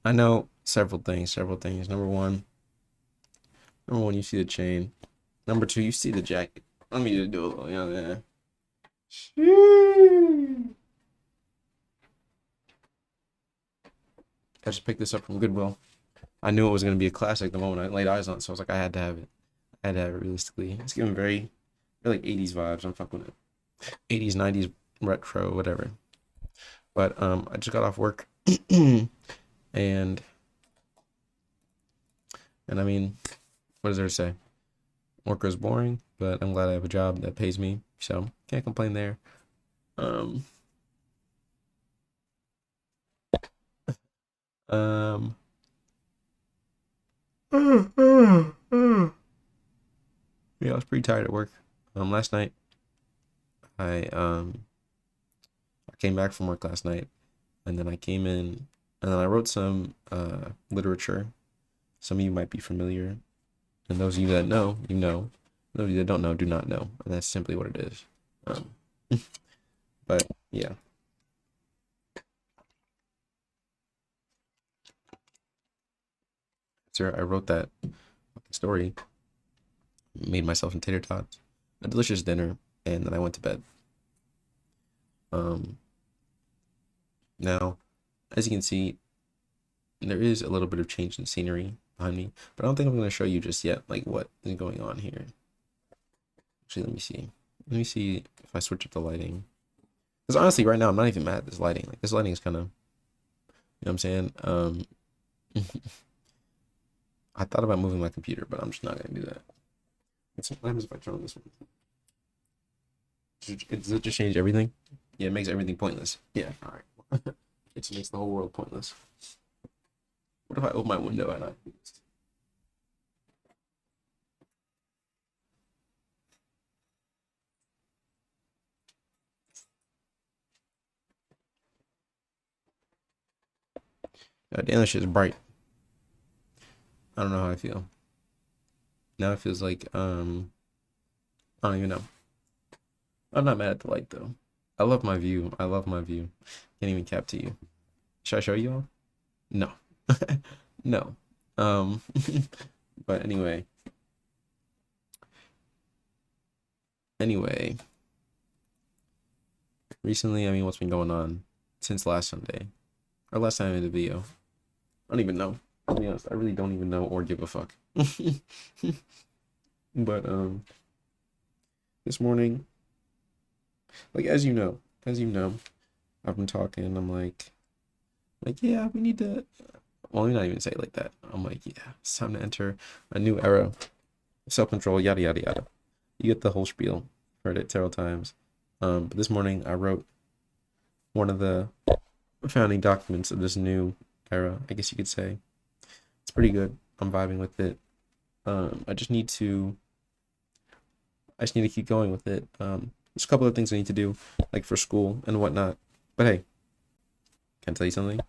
I know several things. Several things. Number one, you see the chain. Number two, you see the jacket. Let me just do a little, I just picked this up from Goodwill. I knew it was gonna be a classic the moment I laid eyes on it, so I was like, I had to have it. I had to have it realistically. It's giving very like 80s vibes. I'm fucking with it. 80s, 90s retro, whatever. But I just got off work, and I mean, what is there to say? Work is boring, but I'm glad I have a job that pays me, so can't complain there. Um, um, yeah, I was pretty tired at work. Last night I came back from work last night, and then I came in, and then I wrote some literature. Some of you might be familiar, and those of you that know, you know. Those of you that don't know, do not know, and that's simply what it is. Um, but yeah, sir, I wrote that story, made myself some tater tots, a delicious dinner, and then I went to bed. Um, Now, as you can see, there is a little bit of change in scenery behind me, but I don't think I'm going to show you just yet, like what is going on here. Actually, let me see. Let me see if I switch up the lighting. Because honestly, right now, I'm not even mad at this lighting. Like, this lighting is kind of, you know what I'm saying? I thought about moving my computer, but I'm just not going to do that. What happens if I turn on this one? Does it just change everything? Yeah, it makes everything pointless. Yeah, all right. It just makes the whole world pointless. What if I open my window and I... God damn, this shit is bright. I don't know how I feel. Now it feels like, I don't even know. I'm not mad at the light though. I love my view. I love my view. Can't even cap to you. Should I show you all? No. No. Um, but anyway, recently, I mean, what's been going on since last Sunday? Or last time I made a video? I don't even know. To be honest, I really don't even know or give a fuck. But this morning, like as you know, I've been talking. I'm like yeah, we need to. Well, let me not even say it like that. I'm like, yeah, it's time to enter a new era. Self control, yada yada yada. You get the whole spiel. Heard it several times. But this morning I wrote one of the founding documents of this new era. I guess you could say it's pretty good. I'm vibing with it. I just need to. I just need to keep going with it. There's a couple of things I need to do, like for school and whatnot. But hey, can I tell you something?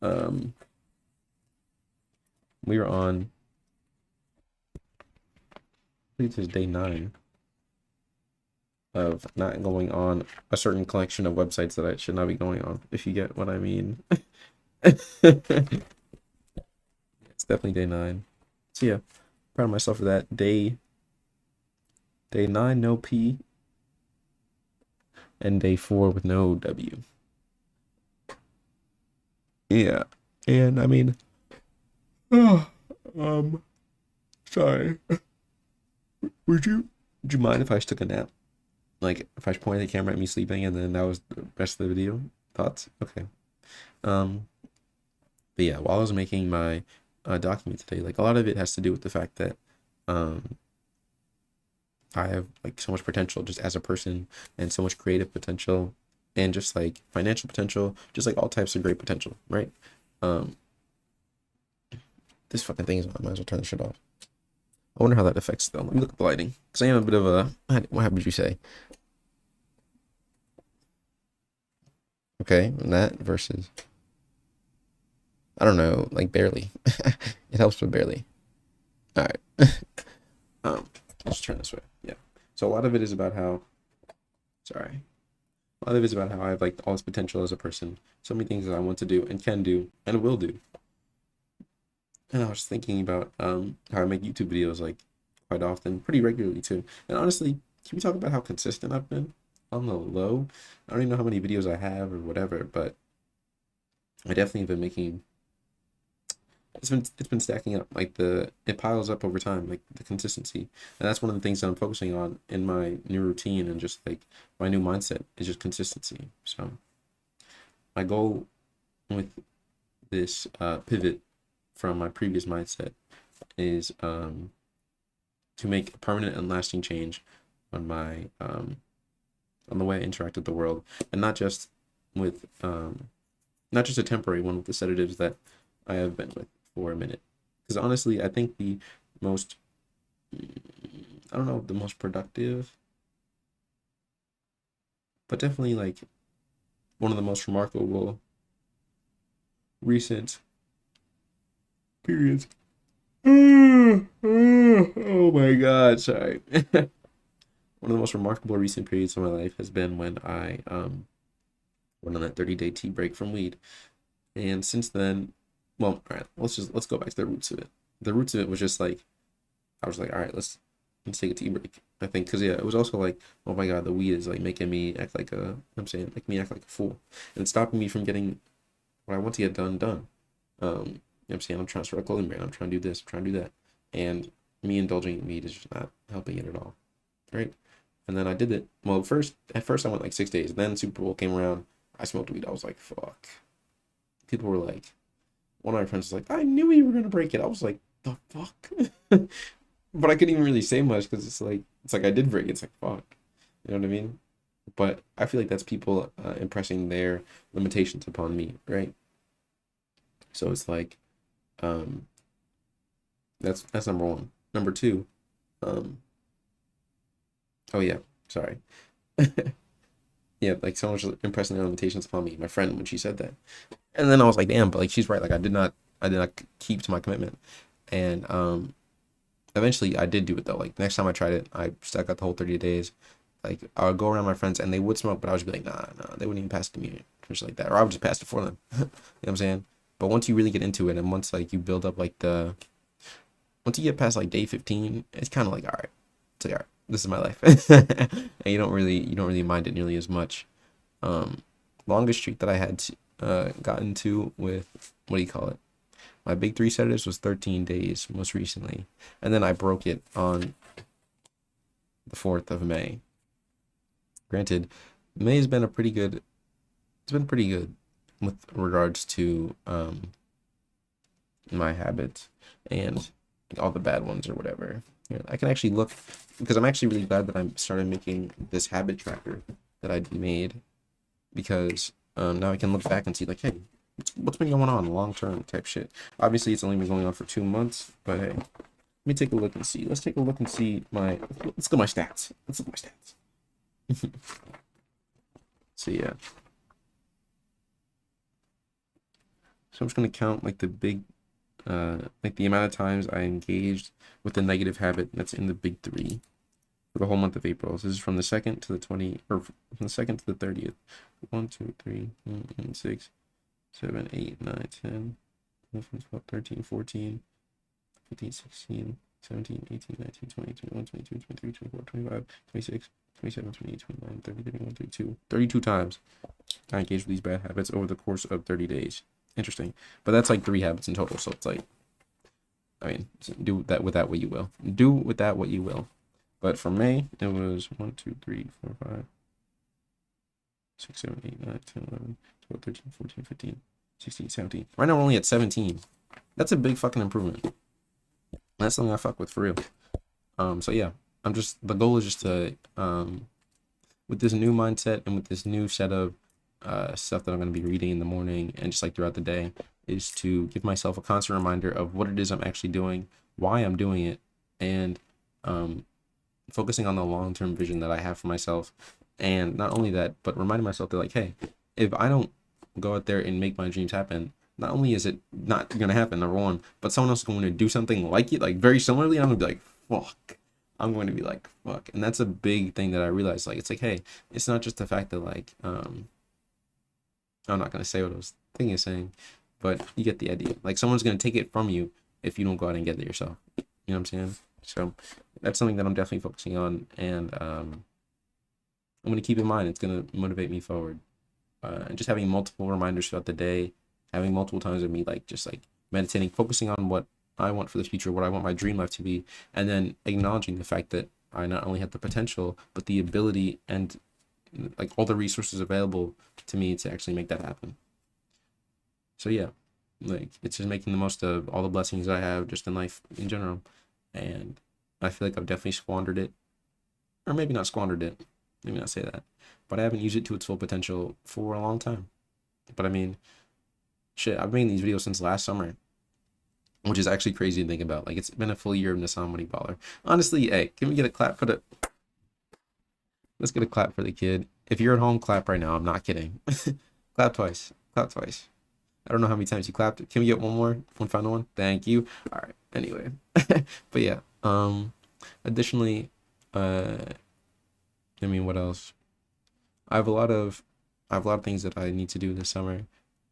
Um, we were on. I believe this is day 9 of not going on a certain collection of websites that I should not be going on, if you get what I mean. It's definitely day 9. So yeah, proud of myself for that. Day 9, no P, and day 4 with no W. Yeah. And I mean, um, sorry. Would you mind if I just took a nap? Like if I pointed the camera at me sleeping and then that was the rest of the video? Thoughts? Okay. Um, but yeah, while I was making my document today, like a lot of it has to do with the fact that um I have like so much potential just as a person and so much creative potential and just like financial potential, just like all types of great potential, right? Um, this fucking thing is on. I might as well turn the shit off. I wonder how that affects though. Let me look at the lighting because I am a bit of a. What would you say? Okay, that versus I don't know, like barely. It helps, but barely. All right. Um, let's turn this way. Yeah. So a lot of it is about how. Sorry. A lot of it is about how I have like all this potential as a person, so many things that I want to do and can do and will do. And I was thinking about how I make YouTube videos like quite often, pretty regularly too. And honestly, can we talk about how consistent I've been on the low? I don't even know how many videos I have or whatever, but I definitely have been making. It's been stacking up. Like it piles up over time, like the consistency, and that's one of the things that I'm focusing on in my new routine and just like my new mindset is just consistency. So my goal with this pivot from my previous mindset is to make a permanent and lasting change on my on the way I interact with the world, and with not just a temporary one with the sedatives that I have been with for a minute. Because honestly, I think the most I don't know the most productive, but definitely like one of the most remarkable recent periods. Oh my God, sorry. One of the most remarkable recent periods of my life has been when I went on that 30-day tea break from weed. And since then, well, all right, let's go back to the roots of it. The roots of it was just like I was like, all right, let's take a tea break. I think because yeah, it was also like, oh my God, the weed is like making me act like I'm saying like me act like a fool, and it's stopping me from getting what I want to get done. You know what I'm saying? I'm trying to start a clothing brand. I'm trying to do this. I'm trying to do that. And me indulging in weed is just not helping it at all. Right? And then I did it. Well, at first I went like 6 days. Then Super Bowl came around. I smoked weed. I was like, fuck. People were like, one of my friends was like, I knew you were gonna break it. I was like, the fuck? But I couldn't even really say much because it's like I did break it. It's like fuck. You know what I mean? But I feel like that's people impressing their limitations upon me, right? So it's like, um, that's number one. Number two, um, oh yeah, sorry. Yeah, like someone was impressing their limitations upon me, my friend, when she said that. And then I was like, damn, but like she's right. Like I did not keep to my commitment. And eventually I did do it though. Like next time I tried it, I stuck out the whole 30 days. Like I would go around my friends and they would smoke, but I would just be like, nah, they wouldn't even pass it to me or something like that. Or I would just pass it for them. You know what I'm saying? But once you really get into it and once like you build up like once you get past like day 15, it's kind of like, all right, it's like, all right, this is my life. And you don't really mind it nearly as much. Um, Longest streak that I had gotten to with, what do you call it? My big three sedatives was 13 days most recently. And then I broke it on the 4th of May. Granted, May has been it's been pretty good with regards to my habits and all the bad ones or whatever. Here, I can actually look because I'm actually really glad that I started making this habit tracker that I made because now I can look back and see like, hey, what's been going on long term type shit. Obviously, it's only been going on for 2 months, but hey, let me take a look and see. Let's take a look and see let's look at my stats. Let's look at my stats. So yeah. So I'm just gonna count like the big like the amount of times I engaged with the negative habit that's in the big three for the whole month of April. So this is from the 2nd to the 20 or from the 2nd to the 30th. 1, 2, 3, 6, 7, 8, 9, 10, 11, 12, 13, 14, 15, 16, 17, 18, 19, 20, 21, 22, 23, 24, 25, 26, 27, 28, 29, 30, 31, 32. 32 times I engaged with these bad habits over the course of 30 days. Interesting. But that's like 3 habits in total. So it's like, I mean, do that with that what you will. Do with that what you will. But for May, it was 1, 2, 3, 4, 5, 6, 7, 8, 9, 10, 11, 12, 13, 14, 15, 16, 17. Right now we're only at 17. That's a big fucking improvement. That's something I fuck with for real. So yeah, the goal is just to with this new mindset and with this new set of stuff that I'm going to be reading in the morning and just like throughout the day is to give myself a constant reminder of what it is I'm actually doing, why I'm doing it, and focusing on the long-term vision that I have for myself. And not only that, but reminding myself that like, hey, if I don't go out there and make my dreams happen, not only is it not going to happen, number one, but someone else is going to do something like it, like very similarly, and I'm going to be like, fuck, I'm going to be like, fuck. And that's a big thing that I realized. Like, it's like, hey, it's not just the fact that like, I'm not gonna say what I was thinking of saying, but you get the idea. Like, someone's gonna take it from you if you don't go out and get it yourself. You know what I'm saying? So that's something that I'm definitely focusing on, and I'm gonna keep in mind. It's gonna motivate me forward. And just having multiple reminders throughout the day, having multiple times of me like just like meditating, focusing on what I want for the future, what I want my dream life to be, and then acknowledging the fact that I not only have the potential, but the ability and like all the resources available to me to actually make that happen. So yeah, like it's just making the most of all the blessings I have just in life in general. And I feel like I've definitely squandered it, or maybe not squandered it, maybe not say that, but I haven't used it to its full potential for a long time. But I mean, shit, I've made these videos since last summer, which is actually crazy to think about. Like, it's been a full year of Nasan Money Baller. Honestly, hey, can we get a clap for the? Let's get a clap for the kid. If you're at home, clap right now. I'm not kidding. Clap twice. Clap twice. I don't know how many times you clapped. Can we get one more? One final one? Thank you. All right. Anyway, but yeah. Additionally, uh, I mean, what else? I have a lot of, I have a lot of things that I need to do this summer.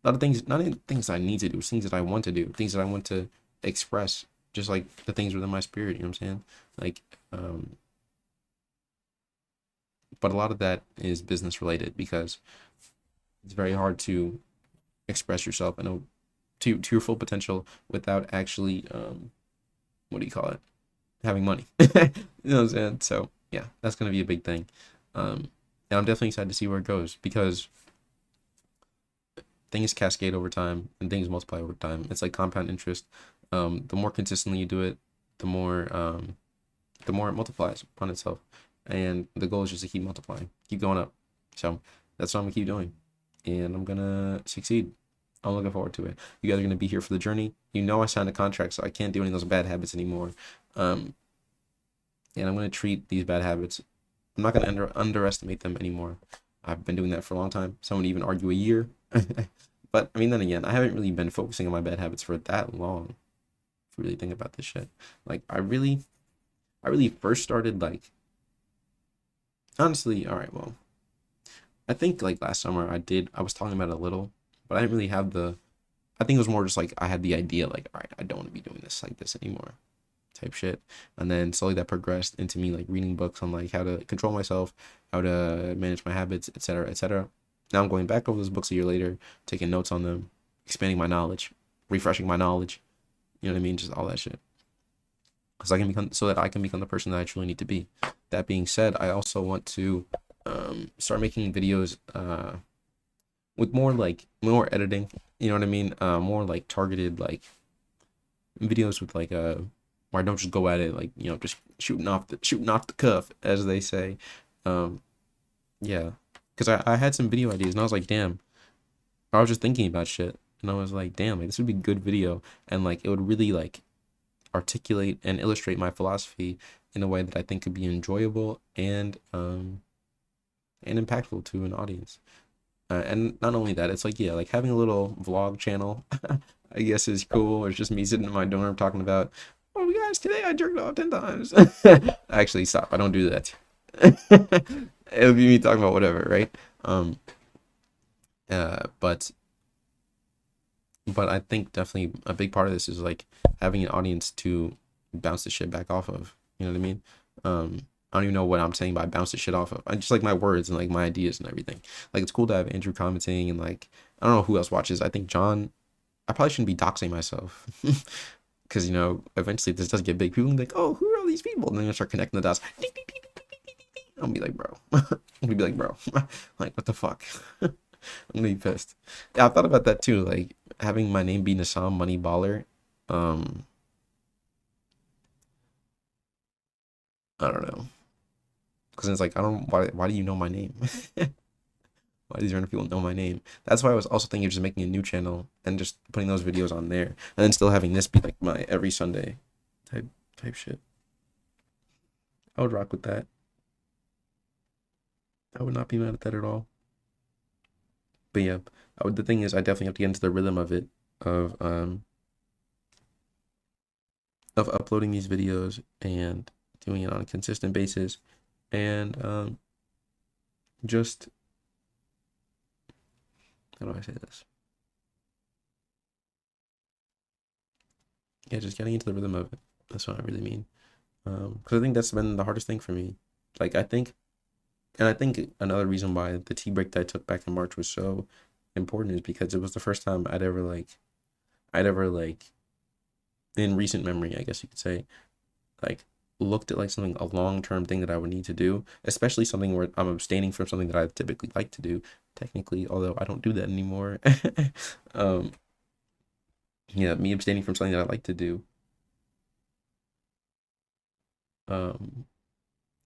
A lot of things, not even things I need to do, things that I want to do, things that I want to express, just like the things within my spirit. You know what I'm saying? Like, but a lot of that is business related because it's very hard to express yourself and to your full potential without actually what do you call it, having money. You know what I'm saying? So yeah, that's gonna be a big thing. And I'm definitely excited to see where it goes because things cascade over time and things multiply over time. It's like compound interest. The more consistently you do it, the more it multiplies upon itself. And the goal is just to keep multiplying, keep going up. So that's what I'm gonna keep doing, and I'm gonna succeed. I'm looking forward to it. You guys are gonna be here for the journey. You know I signed a contract, so I can't do any of those bad habits anymore. Um, and I'm gonna treat these bad habits. I'm not gonna underestimate them anymore. I've been doing that for a long time. Some would even argue a year. But I mean, then again, I haven't really been focusing on my bad habits for that long. If you really think about this shit, like I really first started like honestly. All right, well, I think like last summer I was talking about it a little, but I didn't really have the. I think it was more just like I had the idea like, all right, I don't want to be doing this like this anymore, type shit. And then slowly that progressed into me like reading books on like how to control myself, how to manage my habits, etc., etc. Now I'm going back over those books a year later, taking notes on them, expanding my knowledge, refreshing my knowledge. You know what I mean? Just all that shit. Because I can become so that I can become the person that I truly need to be. That being said, I also want to start making videos with more editing. You know what I mean? More like targeted like videos with like where I don't just go at it like just shooting off the cuff as they say. Um, yeah, because I had some video ideas and I was like, damn, I was just thinking about shit and I was like, damn, like this would be good video and like it would really like articulate and illustrate my philosophy in a way that I think could be enjoyable and impactful to an audience. And not only that, it's like yeah, like having a little vlog channel, I guess is cool. Or it's just me sitting in my dorm talking about, oh guys, today I jerked off 10 times. Actually, stop. I don't do that. It'll be me talking about whatever, right? Um, but I think definitely a big part of this is like having an audience to bounce the shit back off of. You know what I mean? I don't even know what I'm saying by bounce the shit off of. I just like my words and like my ideas and everything. Like it's cool to have Andrew commenting and like I don't know who else watches. I think John. I probably shouldn't be doxing myself because eventually this does get big. People will be like, oh, who are all these people? And then you start connecting the dots. I'll be like, bro. I'll be like, bro. Like, what the fuck? I'm gonna be pissed. Yeah, I thought about that too. Like having my name be Nasan Money Baller. Um, I don't know. Because it's like I don't. Why do you know my name? Why these random people know my name? That's why I was also thinking of just making a new channel and just putting those videos on there, and then still having this be like my every Sunday type shit. I would rock with that. I would not be mad at that at all. But yeah, the thing is, I definitely have to get into the rhythm of it, of uploading these videos and doing it on a consistent basis, and just how do I say this? Yeah, just getting into the rhythm of it. That's what I really mean. Because I think that's been the hardest thing for me. Like I think another reason why the tea break that I took back in March was so important is because it was the first time I'd ever like in recent memory, I guess you could say, like looked at like something a long term thing that I would need to do, especially something where I'm abstaining from something that I typically like to do. Technically, although I don't do that anymore. um, yeah, me abstaining from something that I like to do. Um,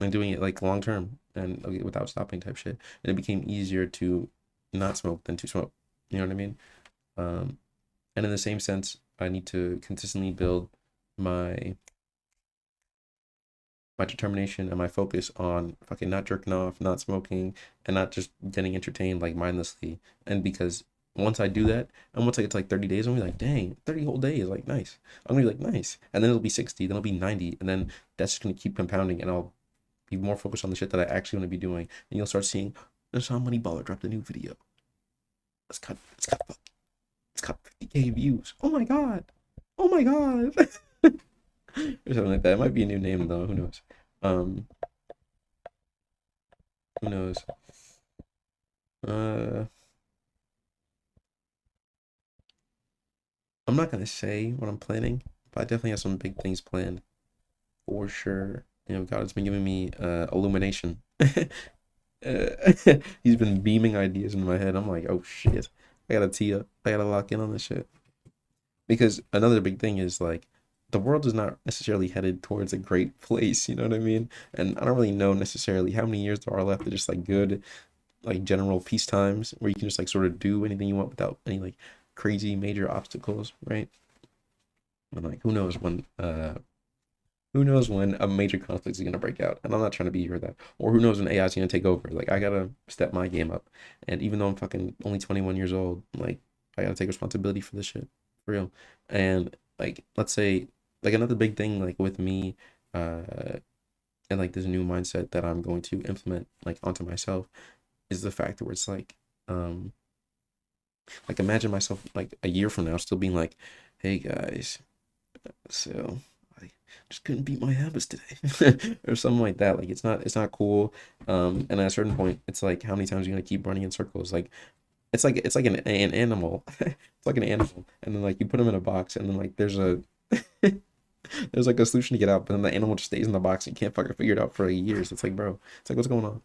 and doing it like long term and without stopping type shit. And it became easier to not smoke than to smoke. You know what I mean? Um, and in the same sense, I need to consistently build my my determination and my focus on fucking not jerking off, not smoking, and not just getting entertained like mindlessly. And because once I do that, and once I get to like 30 days, I'm gonna be like, dang, 30 whole days, like nice. I'm gonna be like, nice. And then it'll be 60, then it'll be 90, and then that's just gonna keep compounding, and I'll be more focused on the shit that I actually want to be doing. And you'll start seeing, there's how Money Baller dropped a new video. It's got 50K views. Oh my god. Oh my god. Or something like that. It might be a new name though. Who knows? Um, who knows? Uh, I'm not gonna say what I'm planning, but I definitely have some big things planned for sure. You know, God has been giving me illumination. He's been beaming ideas in my head. I'm like, oh shit, I gotta tee up. I gotta lock in on this shit. Because another big thing is like the world is not necessarily headed towards a great place, you know what I mean? And I don't really know necessarily how many years there are left of just like good, like general peace times where you can just like sort of do anything you want without any like crazy major obstacles, right? And like who knows when a major conflict is gonna break out? And I'm not trying to be here that. Or who knows when AI is gonna take over? Like I gotta step my game up. And even though I'm fucking only 21 years old, like I gotta take responsibility for this shit. For real. And like let's say like another big thing like with me uh and like this new mindset that I'm going to implement like onto myself is the fact where it's like imagine myself like a year from now still being like, hey guys, so I just couldn't beat my habits today or something like that. Like it's not cool. And at a certain point, it's like how many times are you gonna keep running in circles? Like it's like an animal. It's like an animal, and then like you put them in a box, and then like there's like a solution to get out, but then the animal just stays in the box and you can't fucking figure it out for like years. It's like bro, it's like what's going on?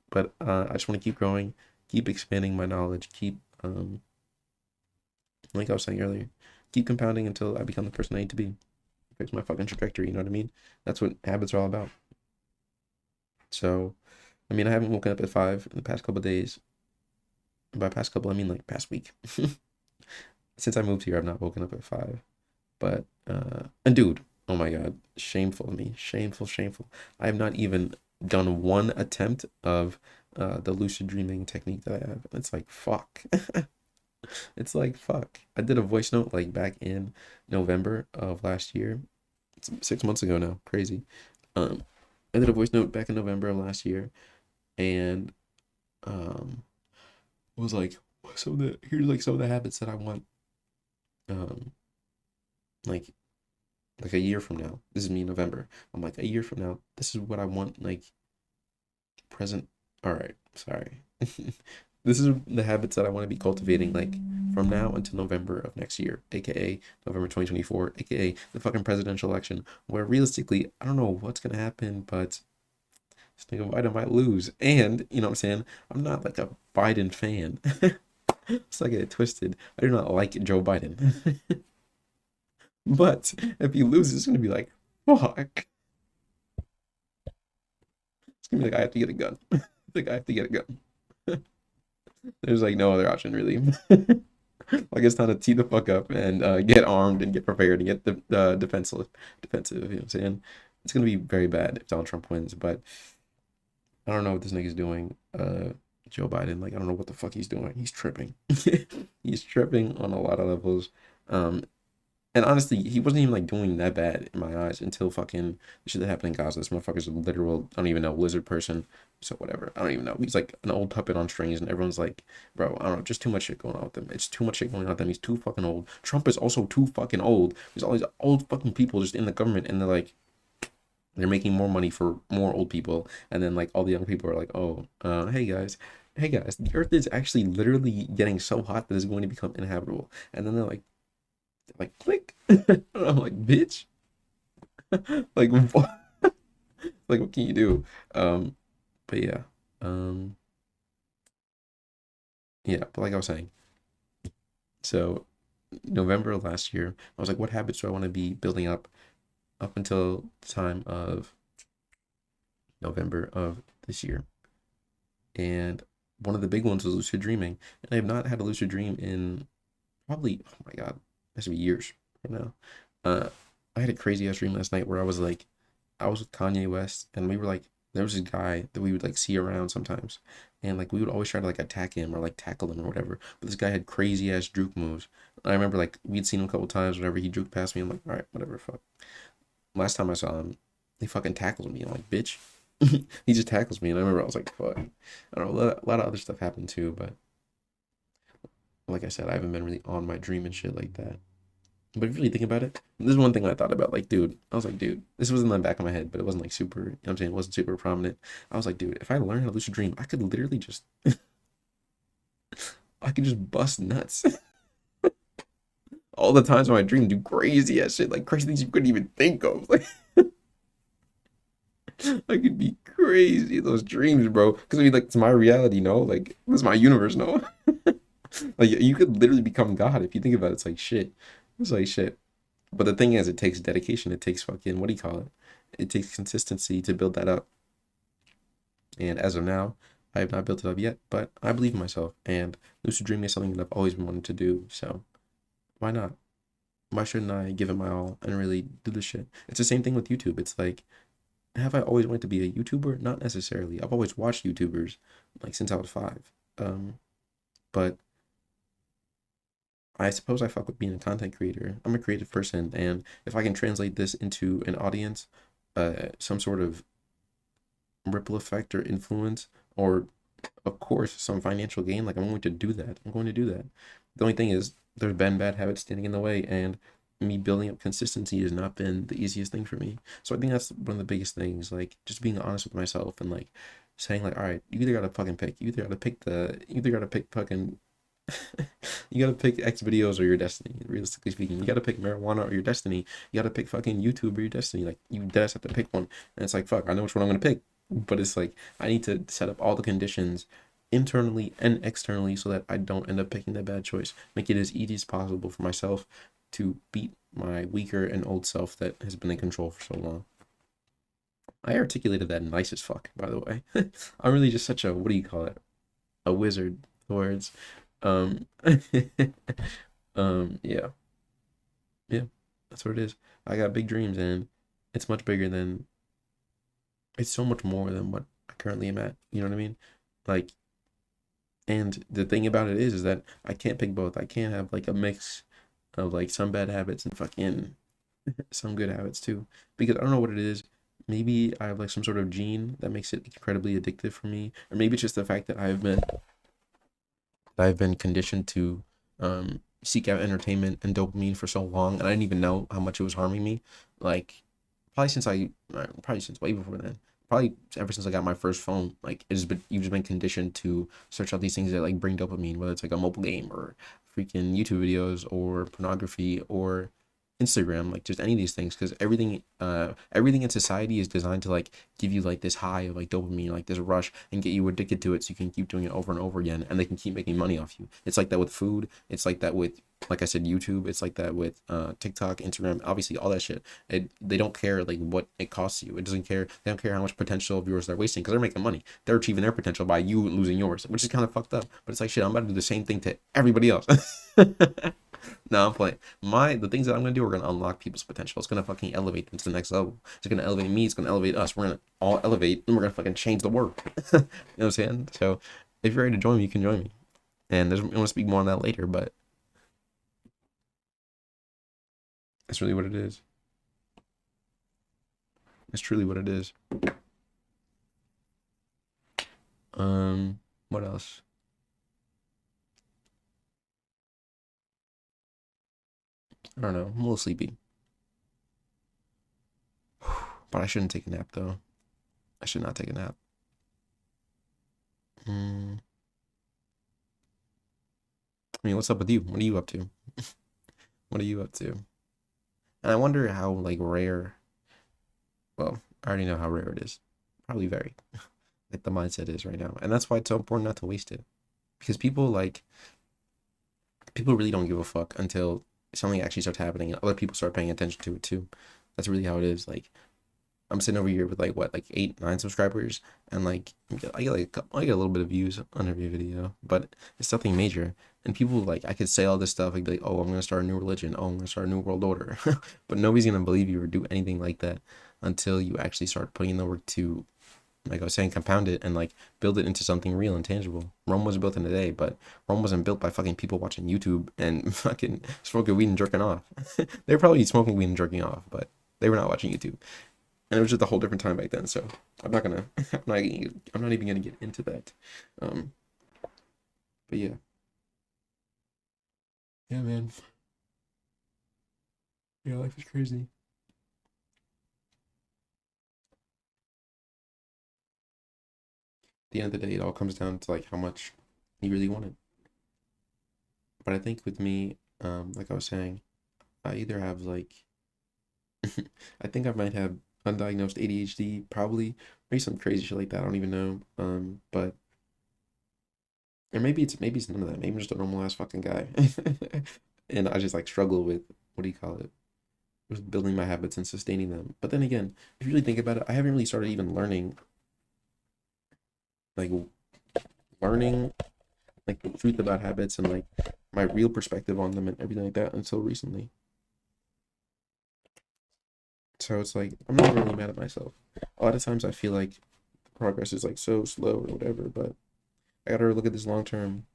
But I just want to keep growing, keep expanding my knowledge, keep like I was saying earlier, keep compounding until I become the person I need to be. Fix my fucking trajectory, you know what I mean? That's what habits are all about. So, I mean, I haven't woken up at 5 in the past couple of days. By past couple, I mean like past week. Since I moved here, I've not woken up at 5. But, and dude, oh my God, shameful of me. Shameful, shameful. I have not even done one attempt of the lucid dreaming technique that I have. It's like, fuck. It's like, fuck. I did a voice note like back in November of last year. It's 6 months ago now. Crazy. Um, I did a voice note back in November of last year, and um, was like, here's like some of the habits that I want, um, like like a year from now. This is me in November. I'm like a year from now. This is what I want. Like present. All right, sorry. This is the habits that I want to be cultivating like from now until November of next year, aka November 2024, aka the fucking presidential election, where realistically, I don't know what's gonna happen, but this nigga Biden might lose. And, you know what I'm saying? I'm not like a Biden fan. It's like get twisted. I do not like Joe Biden. But if he loses, it's gonna be like, fuck. It's gonna be like I have to get a gun. Like I have to get a gun. There's like no other option really. Like it's time to tee the fuck up and get armed and get prepared and get the defensive. You know what I'm saying? It's gonna be very bad if Donald Trump wins, but I don't know what this nigga's doing. Joe Biden, like I don't know what the fuck he's doing. He's tripping. He's tripping on a lot of levels. Um, And honestly, he wasn't even like doing that bad in my eyes until fucking the shit that happened in Gaza. This motherfucker's a literal, I don't even know, lizard person. So whatever. I don't even know. He's like an old puppet on strings, and everyone's like, bro, I don't know, just too much shit going on with him. It's too much shit going on with him. He's too fucking old. Trump is also too fucking old. There's all these old fucking people just in the government, and they're like, they're making more money for more old people, and then like all the young people are like, oh, hey guys, the Earth is actually literally getting so hot that it's going to become inhabitable. And then they're like, click. And I'm like, bitch, like, what? Like, what can you do? Um, but yeah, um, yeah. But like I was saying, so November of last year, I was like, what habits do I want to be building up until the time of November of this year? And one of the big ones was lucid dreaming, and I have not had a lucid dream in probably, oh my god, that should be years right now. I had a crazy ass dream last night where I was like, I was with Kanye West, and we were like, there was this guy that we would like see around sometimes, and like we would always try to like attack him or like tackle him or whatever. But this guy had crazy ass juke moves. I remember like we'd seen him a couple times. Whenever he juked past me, I'm like, all right, whatever, fuck. Last time I saw him, he fucking tackled me. I'm like, bitch. He just tackles me, and I remember I was like, fuck. I don't know. A lot of other stuff happened too, but like I said, I haven't been really on my dream and shit like that. But if you really think about it, this is one thing I thought about. Like, dude, I was like, dude, this was in the back of my head, but it wasn't like super, you know what I'm saying? It wasn't super prominent. I was like, dude, if I learn how to lucid dream, I could literally just, I could just bust nuts. All the times when I dream, do crazy ass shit, like crazy things you couldn't even think of. Like, I could be crazy in those dreams, bro. Because I mean, like, it's my reality, no? Like, this is my universe, no? Like, you could literally become God if you think about it. It's like shit. It's like shit. But the thing is, it takes dedication. It takes fucking, what do you call it? It takes consistency to build that up. And as of now, I have not built it up yet, but I believe in myself. And lucid dreaming is something that I've always been wanting to do. So why not? Why shouldn't I give it my all and really do this shit? It's the same thing with YouTube. It's like, have I always wanted to be a YouTuber? Not necessarily. I've always watched YouTubers like since I was 5. But I suppose I fuck with being a content creator. I'm a creative person, and if I can translate this into an audience, some sort of ripple effect or influence, or of course some financial gain, like I'm going to do that. I'm going to do that. The only thing is, there's been bad habits standing in the way, and me building up consistency has not been the easiest thing for me. So I think that's one of the biggest things, like just being honest with myself and like saying like, all right, you either gotta fucking pick. You either gotta pick fucking you gotta pick X videos or your destiny. Realistically speaking, you gotta pick marijuana or your destiny. You gotta pick fucking YouTube or your destiny. Like you just have to pick one, and it's like fuck. I know which one I'm gonna pick, but it's like I need to set up all the conditions internally and externally so that I don't end up picking the bad choice. Make it as easy as possible for myself to beat my weaker and old self that has been in control for so long. I articulated that nice as fuck, by the way. I'm really just such a, what do you call it? A wizard with words. Um, yeah, yeah, that's what it is. I got big dreams, and it's much bigger than, it's so much more than what I currently am at. You know what I mean? Like, and the thing about it is that I can't pick both. I can't have like a mix of like some bad habits and fucking some good habits too. Because I don't know what it is. Maybe I have like some sort of gene that makes it incredibly addictive for me, or maybe it's just the fact that I've been conditioned to seek out entertainment and dopamine for so long, and I didn't even know how much it was harming me. Like probably since way before then. Probably ever since I got my first phone, like you've just been conditioned to search out these things that like bring dopamine, whether it's like a mobile game or freaking YouTube videos or pornography or Instagram, like just any of these things, because everything in society is designed to like give you like this high of like dopamine, like this rush, and get you addicted to it, so you can keep doing it over and over again, and they can keep making money off you. It's like that with food. It's like that with, like I said, YouTube. It's like that with TikTok, Instagram, obviously all that shit. They don't care like what it costs you. It doesn't care. They don't care how much potential of yours they're wasting, because they're making money. They're achieving their potential by you losing yours, which is kind of fucked up. But it's like shit. I'm about to do the same thing to everybody else. No, I'm playing. The things that I'm gonna do are gonna unlock people's potential. It's gonna fucking elevate them to the next level. It's gonna elevate me. It's gonna elevate us. We're gonna all elevate, and we're gonna fucking change the world. You know what I'm saying? So, if you're ready to join me, you can join me. And I want to speak more on that later. But That's really what it is. That's truly what it is. What else? I don't know. I'm a little sleepy. But I shouldn't take a nap though. I should not take a nap. Mm, I mean, what's up with you? What are you up to? What are you up to? And I wonder how like rare. Well, I already know how rare it is. Probably very. Like the mindset is right now, and that's why it's so important not to waste it. Because people really don't give a fuck until something actually starts happening and other people start paying attention to it too. That's really how it is. Like I'm sitting over here with like what, like 8, 9 subscribers, and like I get a little bit of views on every video, but it's nothing major. And people like I could say all this stuff, like be like, oh, I'm gonna start a new religion, oh, I'm gonna start a new world order, but nobody's gonna believe you or do anything like that until you actually start putting in the work to, like I was saying, compound it and like build it into something real and tangible. Rome wasn't built in a day, but Rome wasn't built by fucking people watching YouTube and fucking smoking weed and jerking off. They were probably smoking weed and jerking off, but they were not watching YouTube. And it was just a whole different time back then. So I'm not gonna, I'm not even gonna get into that. Um, but yeah, yeah, man, yeah, life is crazy. At the end of the day, it all comes down to like how much you really want it. But I think with me, like I was saying, I either have like, I think I might have undiagnosed ADHD, probably, maybe some crazy shit like that. I don't even know. But or maybe it's none of that. Maybe I'm just a normal ass fucking guy, and I just like struggle with what do you call it? With building my habits and sustaining them. But then again, if you really think about it, I haven't really started even like learning like the truth about habits and like my real perspective on them and everything like that until recently. So it's like I'm not really mad at myself. A lot of times I feel like progress is like so slow or whatever, but I gotta look at this long term.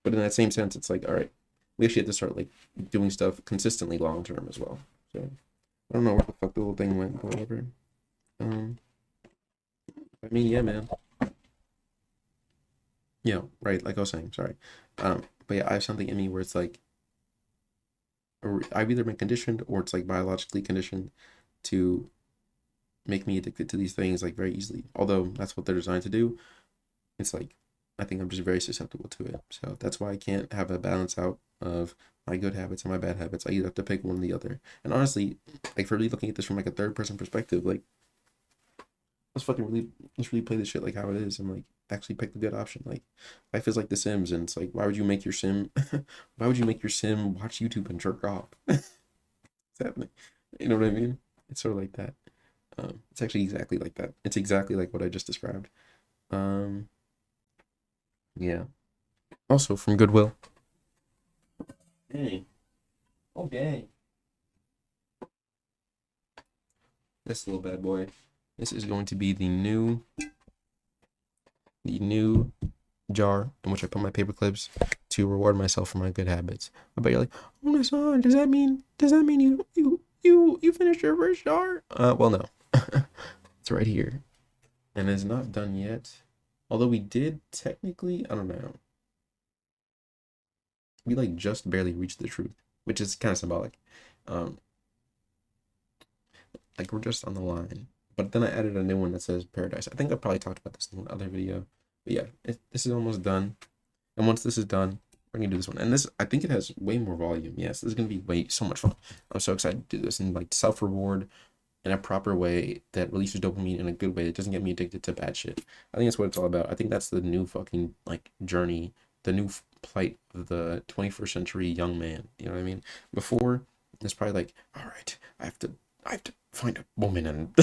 But in that same sense, it's like, all right, we actually have to start like doing stuff consistently long term as well. So I don't know where the fuck the whole thing went, but whatever. Um, I mean, yeah, man. Yeah, right. Like I was saying, sorry. But yeah, I have something in me where it's like, or I've either been conditioned or it's like biologically conditioned to make me addicted to these things like very easily. Although that's what they're designed to do, it's like I think I'm just very susceptible to it. So that's why I can't have a balance out of my good habits and my bad habits. I either have to pick one or the other. And honestly, like for really looking at this from like a third person perspective, like let's really play this shit like how it is and like actually pick the good option. Like life is like The Sims, and it's like why would you make your sim why would you make your sim watch YouTube and jerk off? It's happening. You know what I mean? It's sort of like that. It's actually exactly like that. It's exactly like what I just described. Um, yeah. Also from Goodwill. Hey. Okay. This little bad boy. This is going to be the new jar in which I put my paper clips to reward myself for my good habits. I bet you're like, oh my son, does that mean you finished your first jar? Well no. It's right here. And it's not done yet. Although we did technically, I don't know. We like just barely reached the truth, which is kind of symbolic. Um, like we're just on the line. But then I added a new one that says paradise. I think I probably talked about this in another video. But yeah, this is almost done. And once this is done, we're gonna do this one. And this, I think it has way more volume. Yes, this is gonna be so much fun. I'm so excited to do this and like self-reward in a proper way that releases dopamine in a good way that doesn't get me addicted to bad shit. I think that's what it's all about. I think that's the new fucking like journey, the new plight of the 21st century young man. You know what I mean? Before, it's probably like, all right, I have to find a woman and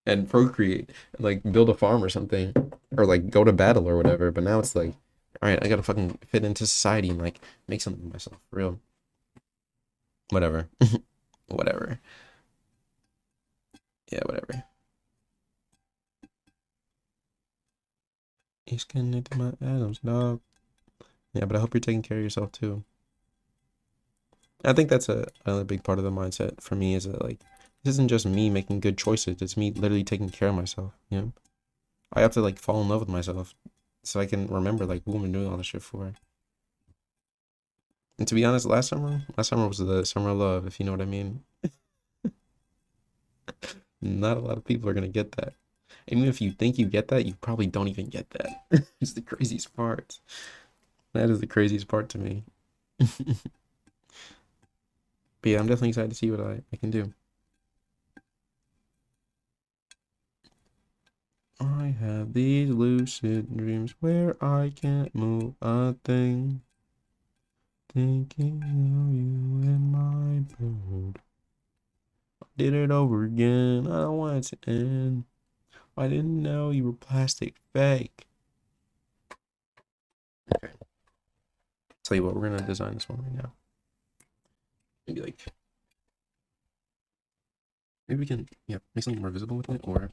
and procreate and like build a farm or something or like go to battle or whatever. But now it's like, all right, I gotta fucking fit into society and like make something of myself. For real. Whatever. Whatever. Yeah, whatever. He's connected my atoms, dog. Yeah, but I hope you're taking care of yourself too. I think that's a big part of the mindset for me is that like this isn't just me making good choices. It's me literally taking care of myself. You know, I have to like fall in love with myself so I can remember like who I'm doing all this shit for. And to be honest, last summer was the summer of love, if you know what I mean. Not a lot of people are gonna get that. And even if you think you get that, you probably don't even get that. It's the craziest part. That is the craziest part to me. But yeah, I'm definitely excited to see what I can do. I have these lucid dreams where I can't move a thing. Thinking of you and my bird. Did it over again. I don't want it to end. I didn't know you were plastic fake. Okay. Tell you what, we're gonna design this one right now. Maybe like maybe we can make something more visible with it or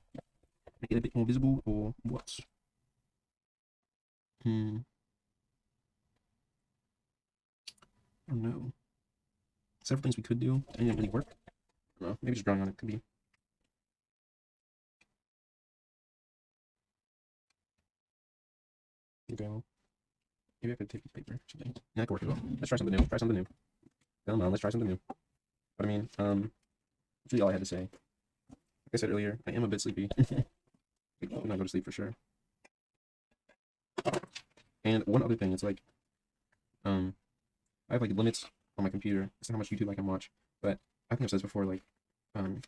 make it a bit more visible or what? I don't know. Several things we could do. Any of them really work? I don't know. Maybe just drawing on it could be. Okay, well, maybe I could take the paper or something. Yeah, that could work as well. Let's try something new. Try something new. Come on, let's try something new. But I mean, that's really all I had to say. Like I said earlier, I am a bit sleepy. Like, I'm not go to sleep for sure. And one other thing, it's like, I have like limits on my computer as to how much YouTube I can watch. But I think I've said this before, like, um,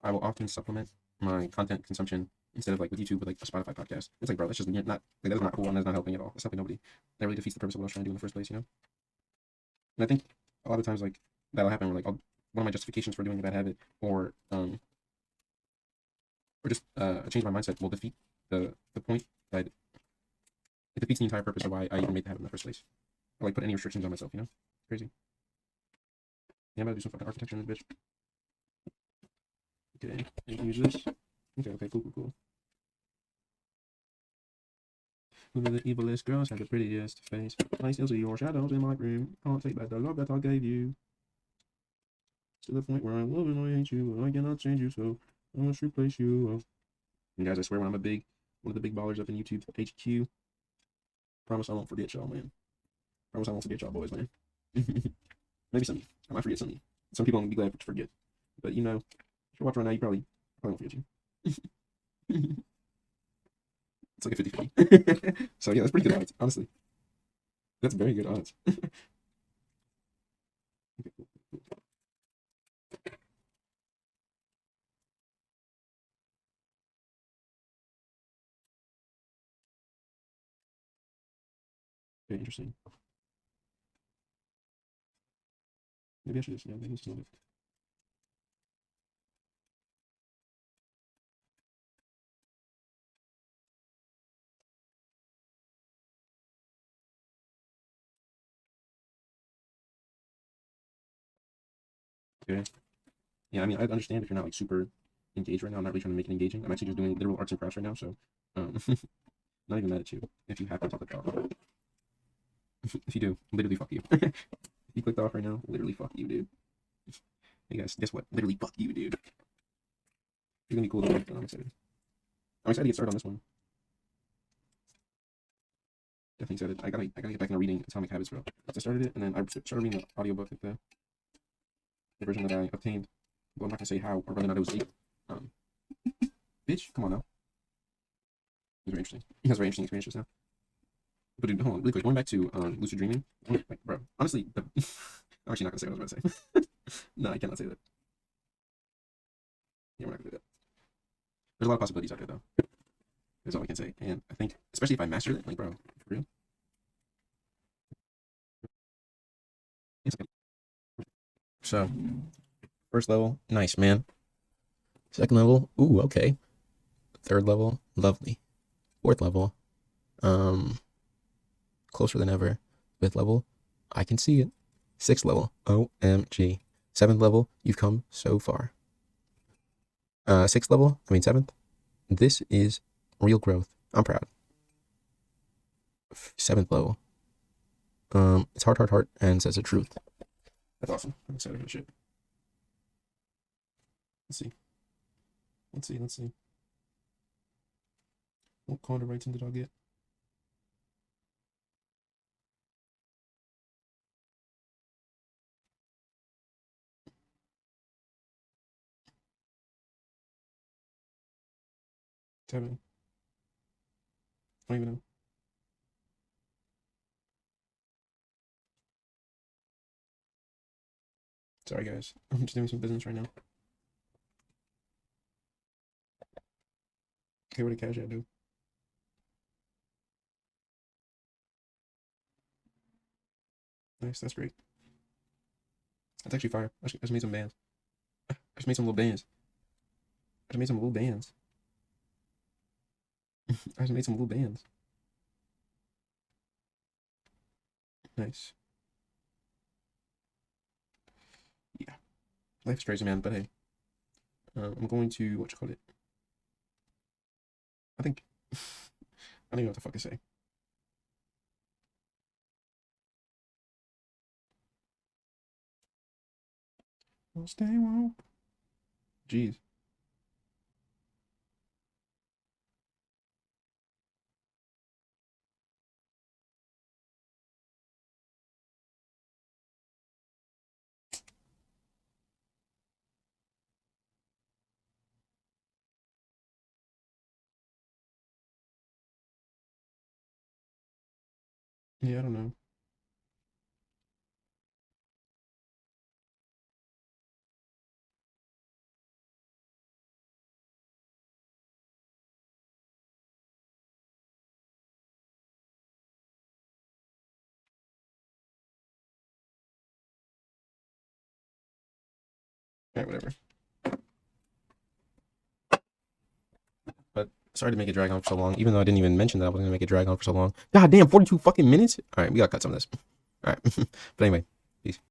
I will often supplement my content consumption instead of like with YouTube with like a Spotify podcast. It's like, bro, that's just not like that's not cool and that's not helping at all. That's helping nobody. That really defeats the purpose of what I was trying to do in the first place, you know? And I think a lot of times like that'll happen where like one of my justifications for doing a bad habit or just change my mindset will defeat the point that it defeats the entire purpose of why I even made the habit in the first place. Or like put any restrictions on myself, you know? It's crazy. Yeah, I'm about to do some fucking architecture in this bitch. Okay, you can use this. Okay, cool. One of the evilest girls had the prettiest face. I still see your shadows in my room. Can't take back the love that I gave you. To the point where I love and I hate you, but I cannot change you, so I must replace you. And guys, I swear when I'm one of the big ballers up in YouTube HQ, promise I won't forget y'all, man. Promise I won't forget y'all boys, man. Maybe some of you. I might forget some of you. Some people will be glad to forget. But you know, if you're watching right now, you probably won't forget you. It's like a 50-50. So yeah, that's pretty good odds, honestly. That's very good odds. Okay, cool. Very interesting. Maybe I should just, maybe just a little bit. Okay. Yeah, I mean, I understand if you're not like super engaged right now. I'm not really trying to make it engaging. I'm actually just doing literal arts and crafts right now, so not even mad at you if you happen to click off. If you do, literally fuck you. If you clicked off right now, literally fuck you, dude. Hey guys, guess what? Literally fuck you, dude. It's gonna be cool though. I'm excited. I'm excited to get started on this one. Definitely excited. I gotta get back into reading Atomic Habits, bro. I started it, and then I started reading the audiobook, like the version that I obtained. Well, I'm not gonna say how or whether or not it was legal. Um, bitch, come on now. It's very interesting. He has very interesting experiences now. But dude, hold on, really quick. Going back to lucid dreaming, like, bro. Honestly, I'm actually not gonna say what I was about to say. No, I cannot say that. Yeah, we're not gonna do that. There's a lot of possibilities out there, though. That's all I can say. And I think, especially if I master it, like, bro, for real. So, first level, nice, man. Second level, ooh, okay. Third level, lovely. Fourth level, um, closer than ever. Fifth level, I can see it. Sixth level, OMG. Seventh level, you've come so far. Sixth level, seventh. This is real growth. I'm proud. Seventh level, it's heart, and says the truth. That's awesome. I'm excited for the shit. Let's see. Let's see. Let's see. What Conda rating did I get? Seven. I don't even know. Sorry, guys. I'm just doing some business right now. Okay, what did Cash App do? Nice, that's great. That's actually fire. I just made some bands. I just made some little bands. I just made some little bands. I just made some little bands. Nice. Yeah. Life's crazy, man, but hey. I'm going to, what you call it? I think, I don't even know what the fuck to say. I'll stay warm. Jeez. Yeah, I don't know. Alright, whatever. But sorry to make it drag on for so long, even though I didn't even mention that I was gonna make it drag on for so long. God damn, 42 fucking minutes? Alright, we gotta cut some of this. Alright. But anyway, peace.